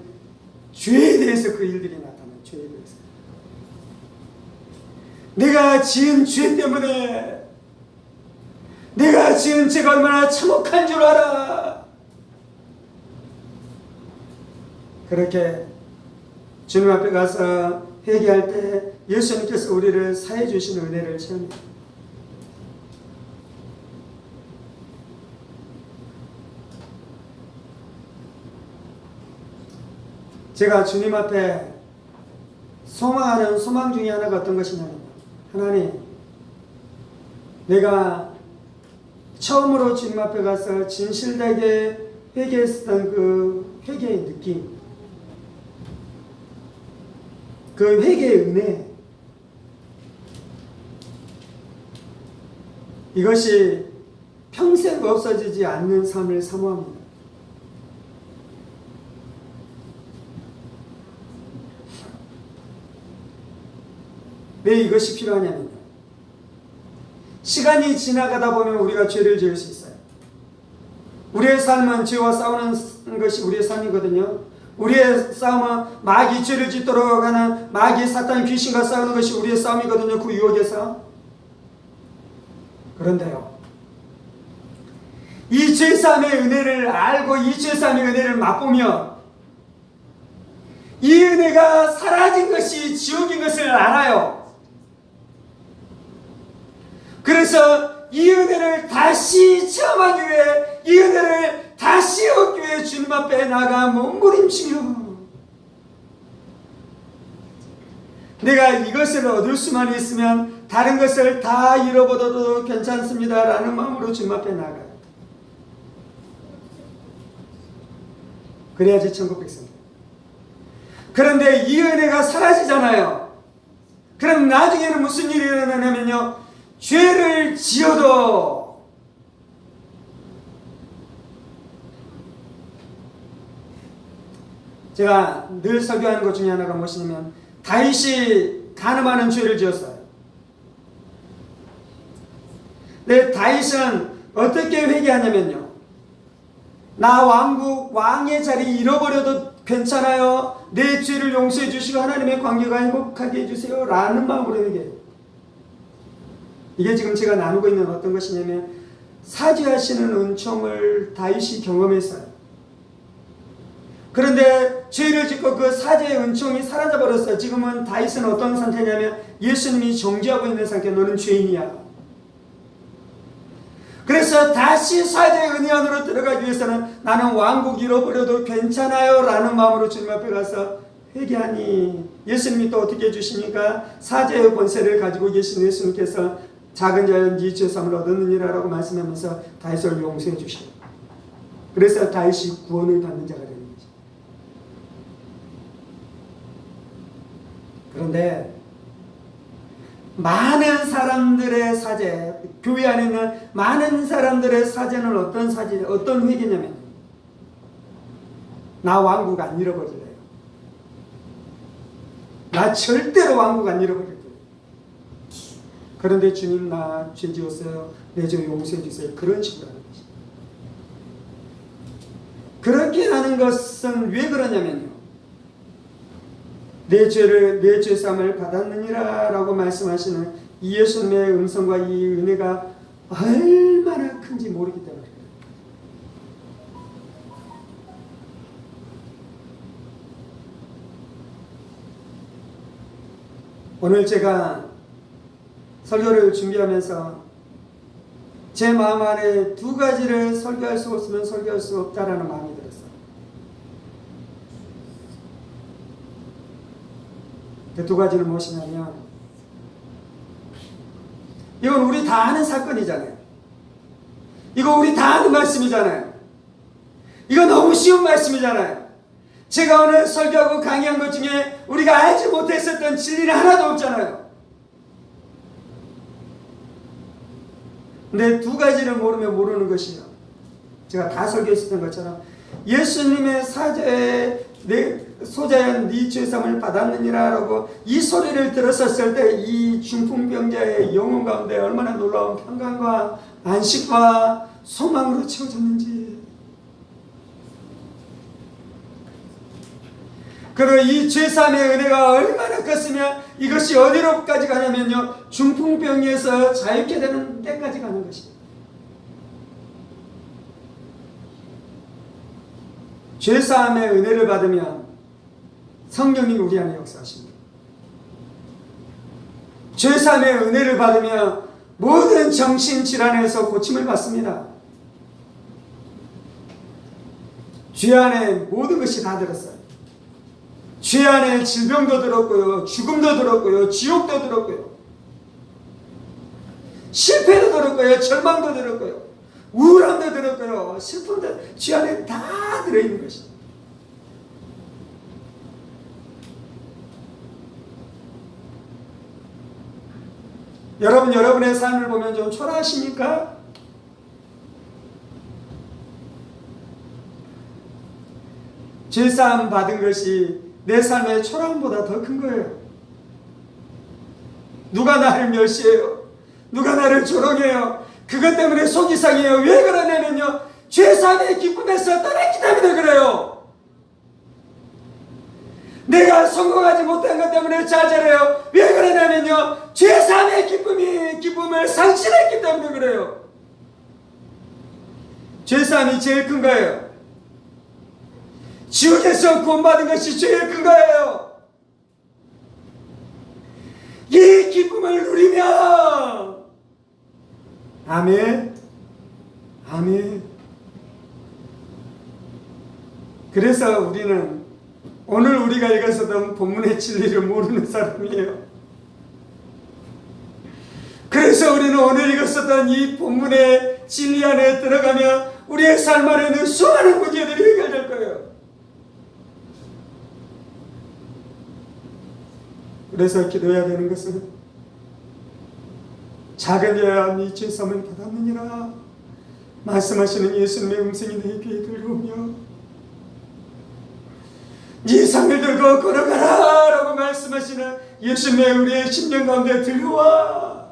죄에 대해서 그 일들이 나타나요. 죄에 대해서. 내가 지은 죄 때문에 내가 지은 죄가 얼마나 참혹한 줄 알아. 그렇게 주님 앞에 가서 회개할 때 예수님께서 우리를 사해 주신 은혜를 체험해요. 제가 주님 앞에 소망하는 소망 중에 하나가 어떤 것이냐면, 하나님, 내가 처음으로 주님 앞에 가서 진실되게 회개했던 그 회개의 느낌, 그 회개의 은혜, 이것이 평생 없어지지 않는 삶을 사모합니다. 왜 이것이 필요하냐면요, 시간이 지나가다 보면 우리가 죄를 지을 수 있어요. 우리의 삶은 죄와 싸우는 것이 우리의 삶이거든요. 우리의 싸움은 마귀, 죄를 짓도록 하는 마귀, 사탄, 귀신과 싸우는 것이 우리의 싸움이거든요. 그 유혹에서. 그런데요, 이 죄사함의 은혜를 알고 이 죄사함의 은혜를 맛보며 이 은혜가 사라진 것이 지옥인 것을 알아요. 그래서 이 은혜를 다시 체험하기 위해, 이 은혜를 다시 얻기 위해 주님 앞에 나가 몸부림치며 내가 이것을 얻을 수만 있으면 다른 것을 다 잃어버려도 괜찮습니다 라는 마음으로 주님 앞에 나가요. 그래야지 천국 백성입니다. 그런데 이 은혜가 사라지잖아요. 그럼 나중에는 무슨 일이 일어나냐면요, 죄를 지어도 제가 늘 설교하는 것 중에 하나가 무엇이냐면, 다윗이 간음하는 죄를 지었어요. 근데 다윗은 어떻게 회개하냐면요, 나 왕국 왕의 자리 잃어버려도 괜찮아요, 내 죄를 용서해 주시고 하나님의 관계가 행복하게 해주세요 라는 마음으로 회개해요. 이게 지금 제가 나누고 있는 어떤 것이냐면, 사죄하시는 은총을 다윗이 경험했어요. 그런데 죄를 짓고 그 사죄의 은총이 사라져버렸어요. 지금은 다윗은 어떤 상태냐면, 예수님이 정죄하고 있는 상태. 너는 죄인이야. 그래서 다시 사죄의 은혜 안으로 들어가기 위해서는 나는 왕국 잃어버려도 괜찮아요 라는 마음으로 주님 앞에 가서 회개하니, 예수님이 또 어떻게 해주십니까? 사죄의 권세를 가지고 계신 예수님께서 작은 자여 네 죄사함을 얻었느니라 라고 말씀하면서 다윗을 용서해 주셔요. 그래서 다윗이 구원을 받는 자가 되는 거죠. 그런데 많은 사람들의 사죄, 교회 안에 있는 많은 사람들의 사죄는 어떤 사죄, 어떤 회개냐면, 나 왕국 안 잃어버릴래요. 나 절대로 왕국 안 잃어버릴 거예요. 그런데 주님, 나 죄 지었어요, 내 죄 용서해 주세요, 그런 식으로 하는 거죠. 그렇게 하는 것은 왜 그러냐면요, 내 죄사함을 받았느니라 라고 말씀하시는 이 예수님의 음성과 이 은혜가 얼마나 큰지 모르기 때문에 그래요. 오늘 제가 설교를 준비하면서 제 마음 안에 두 가지를 설교할 수 없으면 설교할 수 없다라는 마음이 들었어요. 그 두 가지는 무엇이냐면, 이건 우리 다 아는 사건이잖아요. 이거 우리 다 아는 말씀이잖아요. 이거 너무 쉬운 말씀이잖아요. 제가 오늘 설교하고 강의한 것 중에 우리가 알지 못했었던 진리는 하나도 없잖아요. 근데 두 가지를 모르면 모르는 것이요, 제가 다 설교했었던 것처럼 예수님의 사죄에 내 소자연 네 죄사함을 받았느니라 라고 이 소리를 들었었을 때 이 중풍병자의 영혼 가운데 얼마나 놀라운 평강과 안식과 소망으로 채워졌는지, 그리고 이 죄사함의 은혜가 얼마나 컸으면 이것이 어디로까지 가냐면요, 중풍병에서 자유케 되는 때까지 가는 것입니다. 죄사함의 은혜를 받으면 성령님이 우리 안에 역사하십니다. 죄사함의 은혜를 받으면 모든 정신질환에서 고침을 받습니다. 죄 안에 모든 것이 다 들었어요. 죄 안에 질병도 들었고요, 죽음도 들었고요, 지옥도 들었고요, 실패도 들었고요, 절망도 들었고요, 우울함도 들었고요, 슬픔도 죄 안에 다 들어있는 것입니다. 여러분, 여러분의 삶을 보면 좀 초라하십니까? 죄사함 받은 것이 내 삶의 초라함보다 더 큰 거예요. 누가 나를 멸시해요? 누가 나를 조롱해요? 그것 때문에 속이 상해요. 왜 그러냐면요, 죄사함의 기쁨에서 떠났기 때문에 그래요. 내가 성공하지 못한 것 때문에 좌절해요. 왜 그러냐면요, 죄사함의 기쁨을 상실했기 때문에 그래요. 죄사함이 제일 큰 거예요. 지옥에서 구원받은 것이 제일 큰 거예요. 이 기쁨을 누리며, 아멘, 아멘. 그래서 우리는 오늘 우리가 읽었던 본문의 진리를 모르는 사람이에요. 그래서 우리는 오늘 읽었던 이 본문의 진리 안에 들어가면 우리의 삶 안에는 수많은 문제들이 해결될 거예요. 그래서 기도해야 되는 것은 작은 죄야 네 죄사함을 받았느니라 말씀하시는 예수님의 음성이 내 귀에 들려오며 네 상을 들고 걸어가라 라고 말씀하시는 예수님의 우리의 심령 가운데 들려와.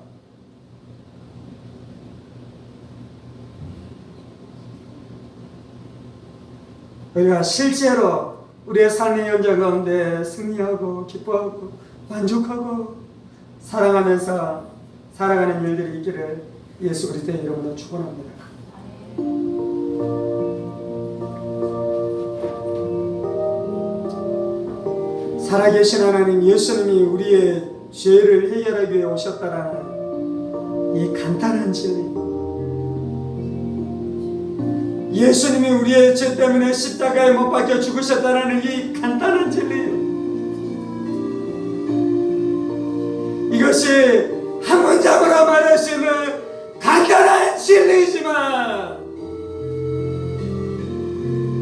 우리가 실제로 우리의 삶의 현장 가운데 승리하고 기뻐하고 만족하고 사랑하면서 살아가는 일들이 있기를 예수 그리스도의 이름으로 축원합니다. 살아계신 하나님 예수님이 우리의 죄를 해결하기 위해 오셨다라는 이 간단한 진리, 예수님이 우리의 죄 때문에 십자가에 못 박혀 죽으셨다라는 이 간단한 진리, 이것이 한 문장으로 말할 수 있는 간단한 진리이지만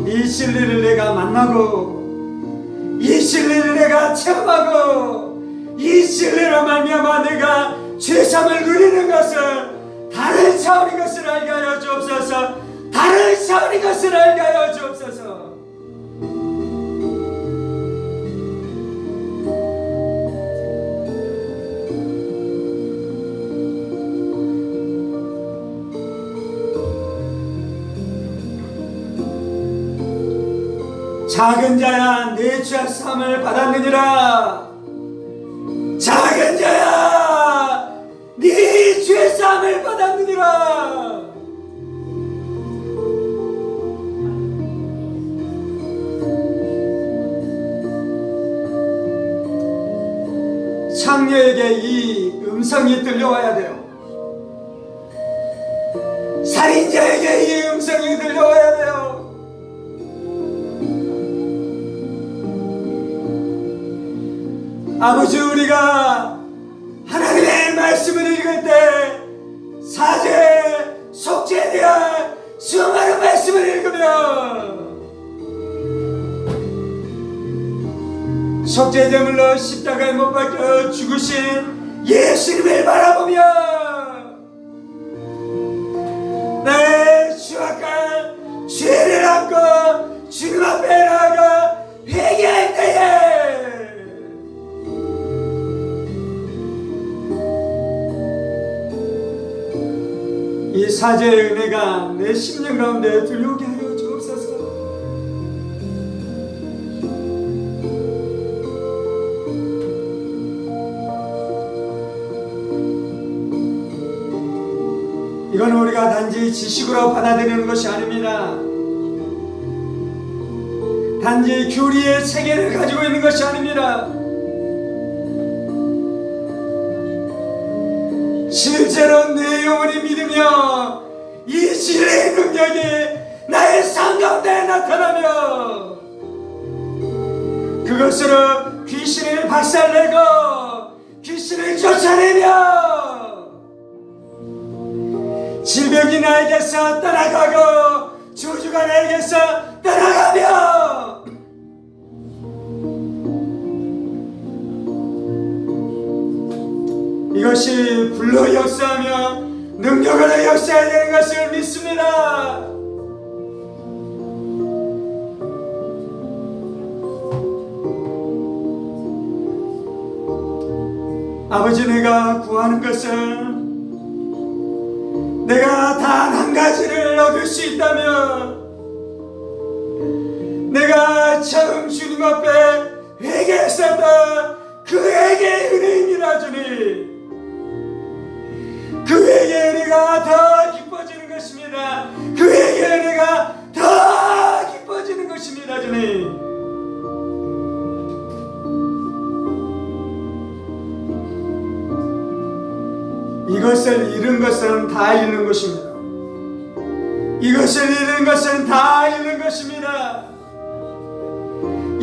이 진리를 내가 만나고 이 진리를 내가 체험하고 이 진리로 말미암아 내가 죄사함을 누리는 것은 다른 차원인 것을 알게 하여 주옵소서. 다른 차원인 것을 알게 하여 주옵소서. 작은 자야 내 죄사함을 받았느니라. 작은 자야 네 죄사함을 받았느니라. 창녀에게 이 음성이 들려와야 돼요. 살인자에게 이 음성이 들려와야 돼요. 아버지, 우리가 하나님의 말씀을 읽을 때 사죄, 속죄에 대한 수많은 말씀을 읽으면 속죄제물로 십자가에 못 박혀 죽으신 예수님을 바라보며 나의 추악한 죄를 안고 주님 앞에 나아가 회개할 때에 이 사죄의 은혜가 내 심령 가운데 들려오게 하여 주옵소서. 이건 우리가 단지 지식으로 받아들이는 것이 아닙니다. 단지 교리의 체계를 가지고 있는 것이 아닙니다. 실제로 내 영혼이 믿으며 이 진리의 능력이 나의 삶 가운데 나타나며 그것으로 귀신을 박살내고 귀신을 쫓아내며 질병이 나에게서 떠나가고 저주가 나에게서 떠나가며 이것이 불로 역사하며 능력으로 역사해야 되는 것을 믿습니다. 아버지, 내가 구하는 것은 내가 단 한 가지를 얻을 수 있다면 내가 처음 주님 앞에 회개했었던 그 회개의 은혜입니다. 주님, 그 회개의 은혜가 더 기뻐지는 것입니다. 그 회개의 은혜가 더 기뻐지는 것입니다. 주님, 이것을 잃은 것은 다 잃는 것입니다. 이것을 잃은 것은 다 잃는 것입니다.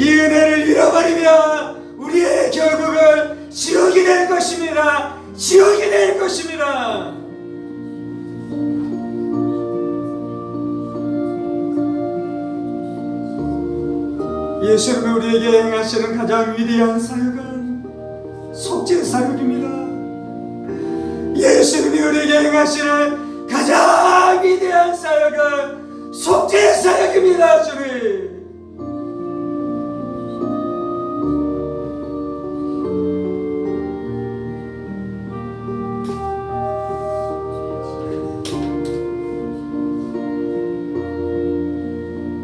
이 은혜를 잃어버리면 우리의 결국은 지옥이 될 것입니다. 지옥이 될 것입니다. 예수님이 우리에게 행하시는 가장 위대한 사역은 속죄 사역입니다. 예수님이 우리에게 행하시는 가장 위대한 사역은 속죄 사역입니다. 주님,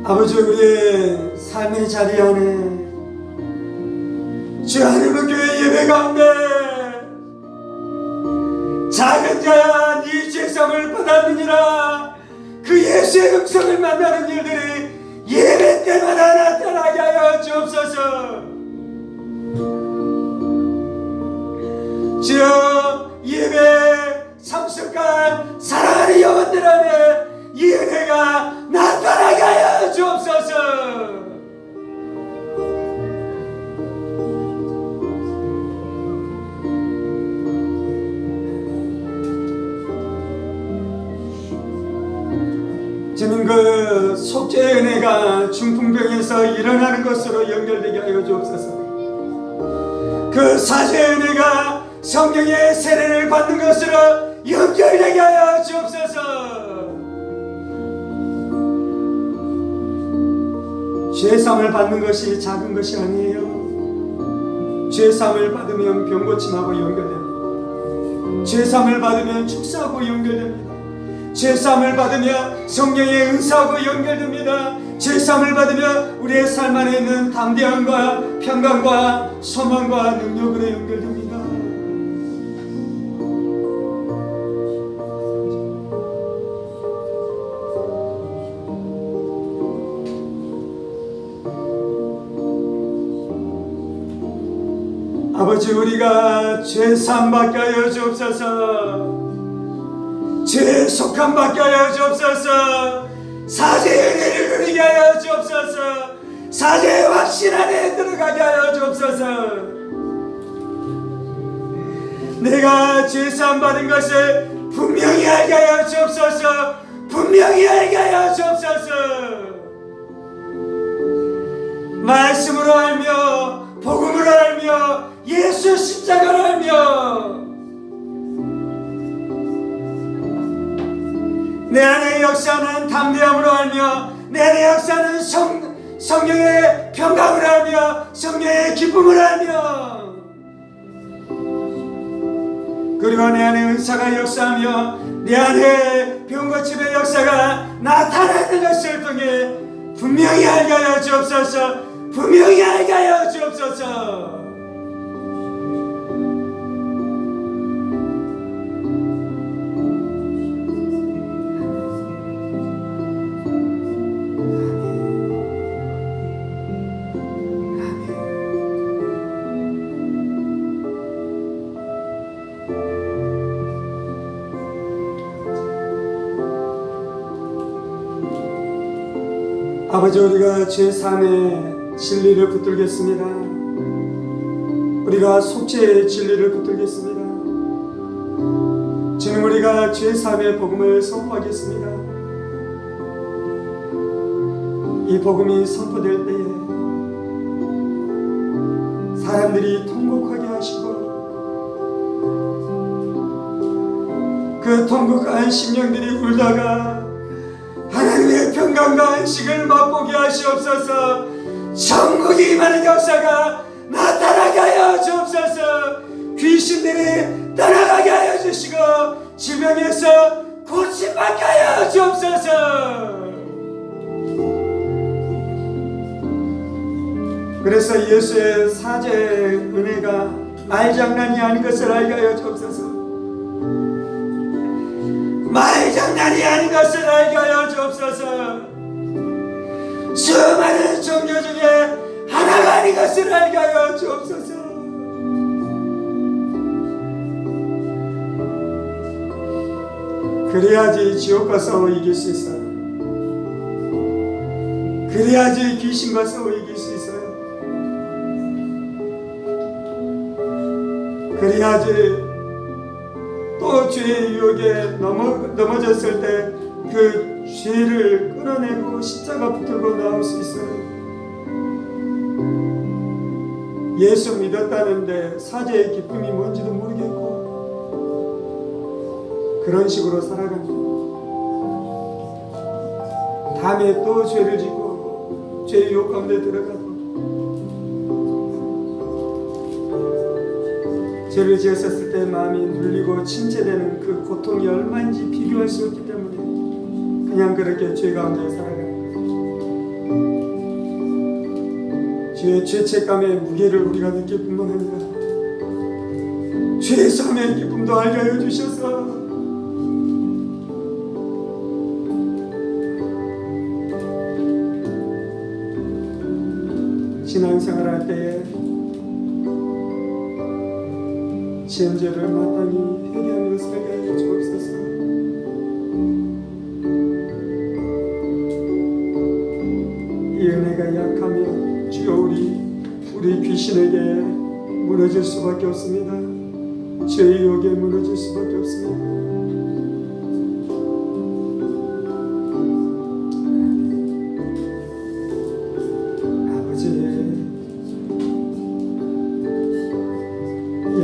아버지, 우리의 삶의 자리 안에 주 하나님의 교회 예배 가운데 작은 자야 네 죄사함을 받았느니라 그 예수의 음성을 만나는 일들이 예배 때마다 나타나게 하여 주옵소서. 주여, 예배 참석한 사랑하는 영혼들 안에 이 은혜가 나타나게 하여 주옵소서. 저는 그 속죄의 은혜가 중풍병에서 일어나는 것으로 연결되게 하여 주옵소서. 그 사죄의 은혜가 성령의 세례를 받는 것으로 연결되게 하여 주옵소서. 죄사함을 받는 것이 작은 것이 아니에요. 죄사함을 받으면 병고침하고 연결됩니다. 죄사함을 받으면 축사하고 연결됩니다. 죄사함을 받으면 성령의 은사하고 연결됩니다. 죄사함을 받으면 우리의 삶 안에 있는 담대함과 평강과 소망과 능력으로 연결됩니다. 아버지, 우리가 죄사함 받게 하여 주옵소서. 죄 속함 받게 하여 주옵소서. 사죄의 은혜를 누리게 하여 주옵소서. 사죄의 확신 안에 들어가게 하여 주옵소서. 내가 죄사함 받은 것을 분명히 알게 하여 주옵소서. 분명히 알게 하여 주옵소서. 말씀으로 알며 복음으로 알며 예수 십자가를 알며 내 안에 역사는 담대함으로 알며 내 안에 역사는 성령의 평강을 알며 성령의 기쁨을 알며 그리고 내 안에 은사가 역사하며 내 안에 병고침의 역사가 나타나는 것을 통해 분명히 알게 하여 주옵소서. 분명히 알게 하여 주옵소서. 아버지, 우리가 죄사함의 진리를 붙들겠습니다. 우리가 속죄의 진리를 붙들겠습니다. 주님, 우리가 죄사함의 복음을 선포하겠습니다. 이 복음이 선포될 때에 사람들이 통곡하게 하시고 그 통곡한 심령들이 울다가 하나님의 평강과 안식을 맛보게 하시옵소서. 천국이 임하는 역사가 나타나게 하여 주옵소서. 귀신들이 떠나가게 하여 주시고 질병에서 고침받게 하여 주옵소서. 그래서 예수의 사죄의 은혜가 말장난이 아닌 것을 알게 하여 주옵소서. 말장난이 아닌 것을 알게 하여 주옵소서. 수많은 종교 중에 하나가 아닌 것을 알게 하여 주옵소서. 그래야지 지옥과 싸워 이길 수 있어요. 그래야지 귀신과 싸워 이길 수 있어요. 그래야지 또 죄의 유혹에 넘어졌을 때 그 죄를 끌어내고 십자가 붙들고 나올 수 있어요. 예수 믿었다는데 사죄의 기쁨이 뭔지도 모르겠고 그런 식으로 살아갑니다. 다음에 또 죄를 짓고 죄의 유혹 가운데 들어가고 죄를 지었을 때 마음이 눌리고 침체되는 그 고통이 얼마인지 비교할 수 없기 때문에 그냥 그렇게 죄 가운데 살아가는 거예요. 죄의 죄책감의 무게를 우리가 느낄 뿐만 아니라 죄의 삶의 기쁨도 알게 하여 주셔서 신앙생활 할 때에 지은 죄를 마땅히 회개하며 살게 하여 주옵소서. 이 은혜가 약하면 주여 우리 귀신에게 무너질 수밖에 없습니다. 죄의 유혹에 무너질 수밖에 없습니다.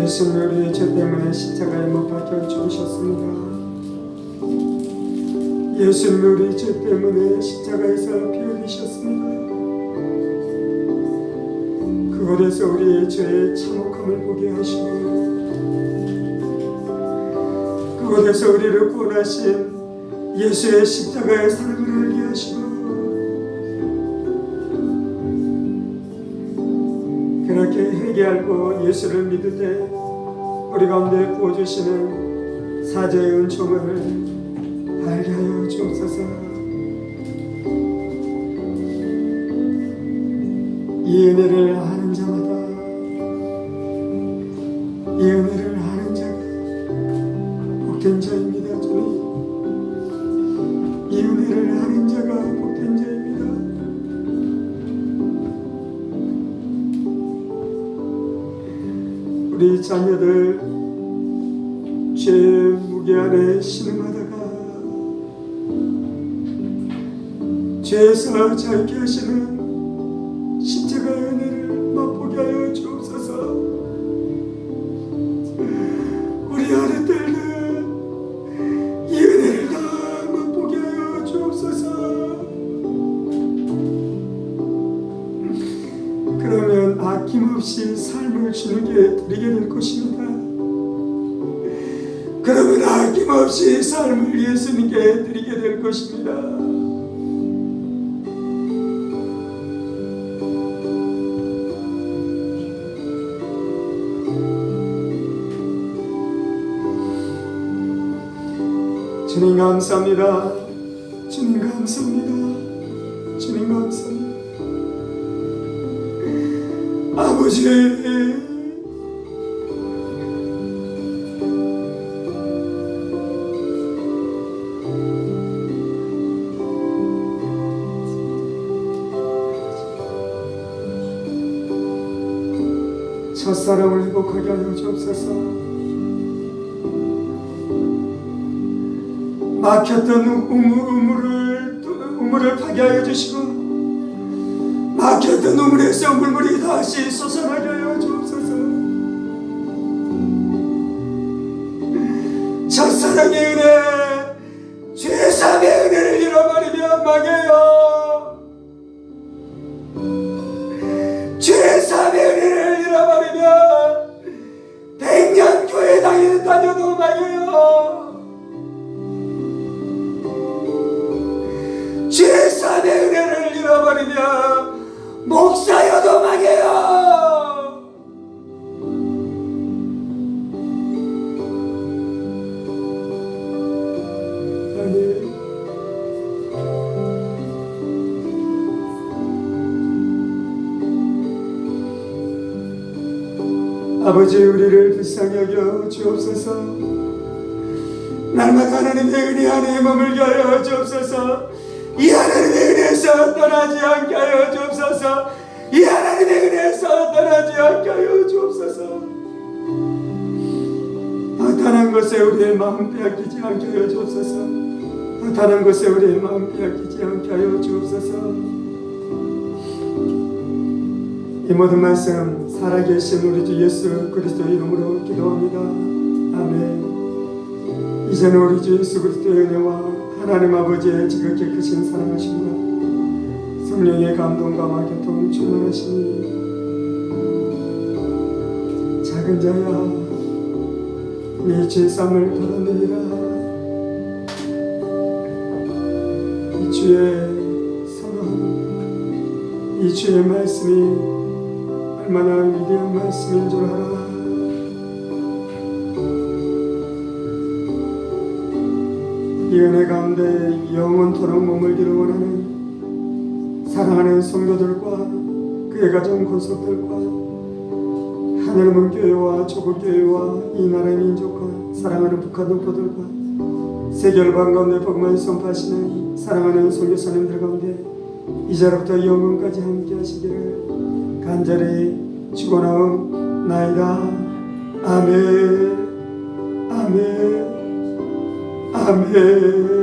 예수님 우리의 죄 때문에 십자가에 못 박혀 죽으셨습니다. 예수님 우리의 죄 때문에 십자가에서 피 흘리셨습니다. 그곳에서 우리의 죄의 참혹함을 보게 하시고 그곳에서 우리를 구원하신 예수의 십자가의 사랑을 알게 하시고 그렇게 회개하고 예수를 믿을 때 우리 가운데 부어주시는 사죄의 은총을 알게 하여 주옵소서. 이 은혜를 아는 자마다 이 은혜를 아는 자가 복된 자입니다. 주님, 이 은혜를 아는 자가 복된 자입니다. 우리 자녀들 죄 무게 안에 신음하다가 죄에서 자유케 하시는 십자가의 은혜를 맛보게 하여 주옵소서. 우리 아들들 이 은혜를 다 맛보게 하여 주옵소서. 그러면 아낌없이 삶을 주님께 드리게 될 것입니다. 그러면 아낌없이 삶을 예수님께 드리게 될 것입니다. 주님 감사합니다. 주님 감사합니다. 주님 감사합니다. 아버지, 첫사랑을 회복하게 하여 주옵소서. 막혔던 우물을 타게 하여 주시고 막혔던 우물에서 물물이 다시 솟아나게 하여 주옵소서. 첫사랑의 은혜, 죄사함의 은혜를 잃어버리면 망해요. 죄사함의 은혜를 잃어버리면 100년 교회 다녀도 망해요. 죄사함의 은혜를 잃어버리면 목사여도 망해요. 아버지, 우리를 불쌍히 여겨 주옵소서. 날마다 하나님의 은혜 안에 머물게 하여 주옵소서. 이 하나님의 은혜에서 떠나지 않게 하여 주옵소서. 이 하나님의 은혜에서 떠나지 않게 하여 주옵소서. 허탄한 것에 우리의 마음 빼앗기지 않게 하여 주옵소서. 허탄한 것에 우리의 마음 빼앗기지 않게 하여 주옵소서. 이 모든 말씀 살아계신 우리 주 예수 그리스도 이름으로 기도합니다. 아멘. 이제는 우리 주 예수 그리스도의 은혜와 하나님 아버지의 지극히 크신 사랑하심과 성령의 감동과 교통 충만하시니 작은 자야 네 죄삼을 받았느니라. 이 주의 선언, 이 주의 말씀이 얼마나 위대한 말씀인 줄 알아. 이 은혜 가운데 영원토록 머물기를 원하는 사랑하는 성도들과 그의 가정 권속들과 하늘문 교회와 조국 교회와 이 나라의 민족과 사랑하는 북한 동포들과 세계 열방 가운데 복음을 선포하시는 사랑하는 선교사님들 가운데 이제로부터 영원까지 함께 하시기를 간절히 축원하옵나이다. 아멘. 아멘. 아멘.